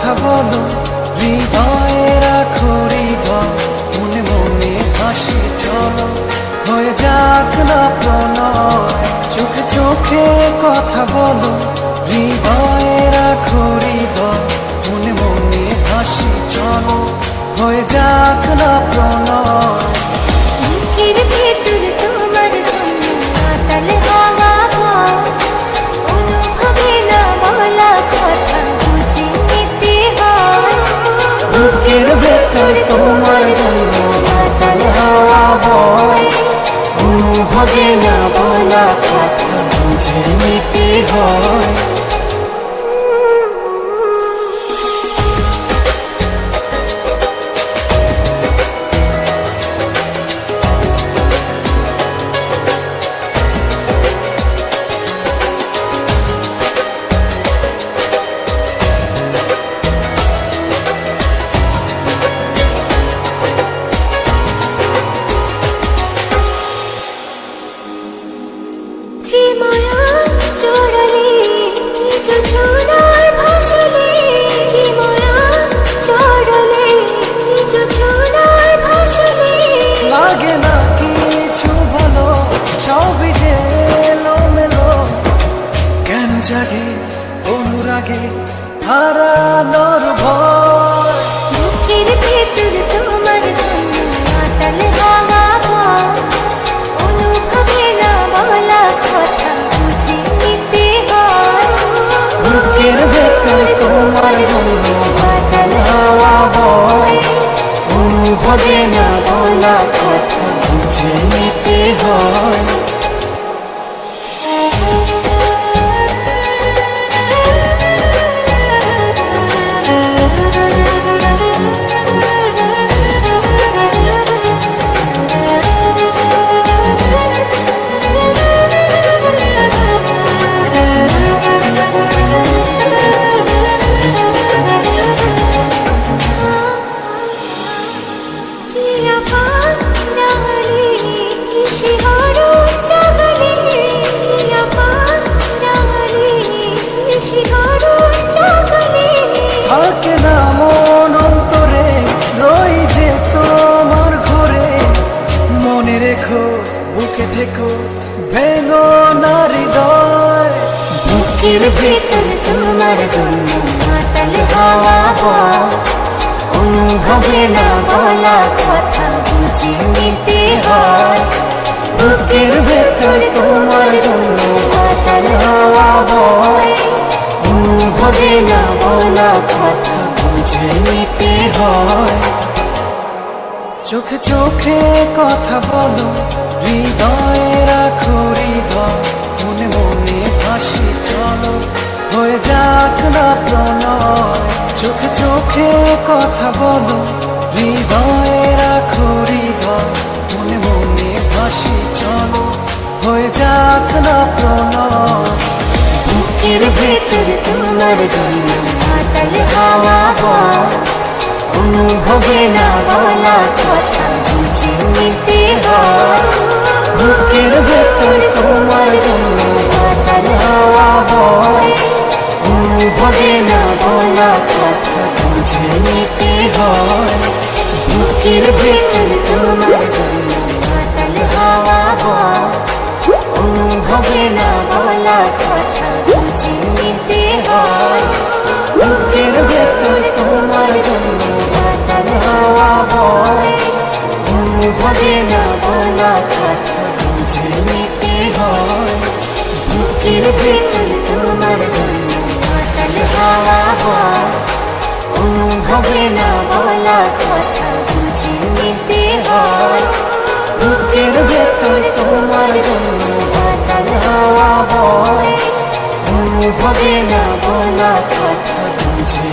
কথা বলো, হৃদয়ে রাখো হৃদয়, মনে মনে হাসি চলো, হয়ে যাক না প্রণয়। চোখে চোখে কথা বলো, হৃদয়ে রাখো হৃদয়, মনে মনে হাসি চলো, হয়ে যাক না প্রণয়। বুকের ভেতর তোমার জন্য মাতাল হাওয়া বয়, অনুভবে না বলা কথা বুঝে নিতে হয়। বুকের ভেতর তোমার জন্য মাতাল হাওয়া বয়, অনুভবে না বলা কথা বুঝে নিতে হয়। কি মায়া জড়ালে, কিছু ছোঁয়ার ভাসালে, কি মায়া জড়ালে, কিছু ছোঁয়ার ভাসালে। লাগে না কিছু ভালো, সবই যে এলোমেলো, কেন জাগে অনুরাগে হারানোর ভয়। বুকের ভেতর তোমার জন্য মাতাল হাওয়া বয়, অনুভবে না বলা কথা বুঝে নিতে হয়। বুকের ভেতর তোমার জন্য মাতাল হাওয়া বয়, অনুভবে না বলা কথা বুঝে নিতে হয়। কি আকার নাহলে, কি শিহরণ জাগালে, কি আকার নাহলে, কি শিহরণ জাগালে। থাকে না মন অন্তরে, রই যে তোমার ঘরে, মনে রেখো বুকে থেকো, ভেঙো না হৃদয়। বুকের ভেতর তোমার জন্য মাতাল হাওয়া বয়, অনুভবে না বলা কথা বুঝে নিতে হয়। বুকের ভেতর তোমার জন্য মাতাল হাওয়া বয়, অনুভবে না বলা কথা বুঝে নিতে হয়। চোখে চোখে কথা বলো, হৃদয়ে রাখো হৃদয়, মনে মনে হাসি চলো, হয়ে যাক না প্রণয়। চোখে চোখে কথা বলো, হৃদয়ে রাখো হৃদয়, মনে মনে হাসি চলো, হয়ে যাক না প্রণয়। বুকের ভেতর তোমার জন্য মাতাল হাওয়া বয়, অনুভবে না বলা কথা বুঝে নিতে হয়। বুকের ভেতর তোমার জন্য মাতাল হাওয়া বয়, অনুভবে না বলা কথা বুঝে নিতে হয়। বুকের ভেতর তোমার জন্য মাতাল হাওয়া বয়, অনুভবে না বলা কথা বুঝে নিতে হয়। বুকের ভেতর তোমার জন্য মাতাল হাওয়া বয়, অনুভবে না বলা কথা বুঝে নিতে হয়। বুকের ভেতর তোমার জন্য মাতাল হাওয়া বয়, অনুভবে না বলা কথা বুঝে নিতে হয়। বুকের ভেতর তোমার জন্য মাতাল হাওয়া বয়, অনুভবে না বলা কথা বুঝে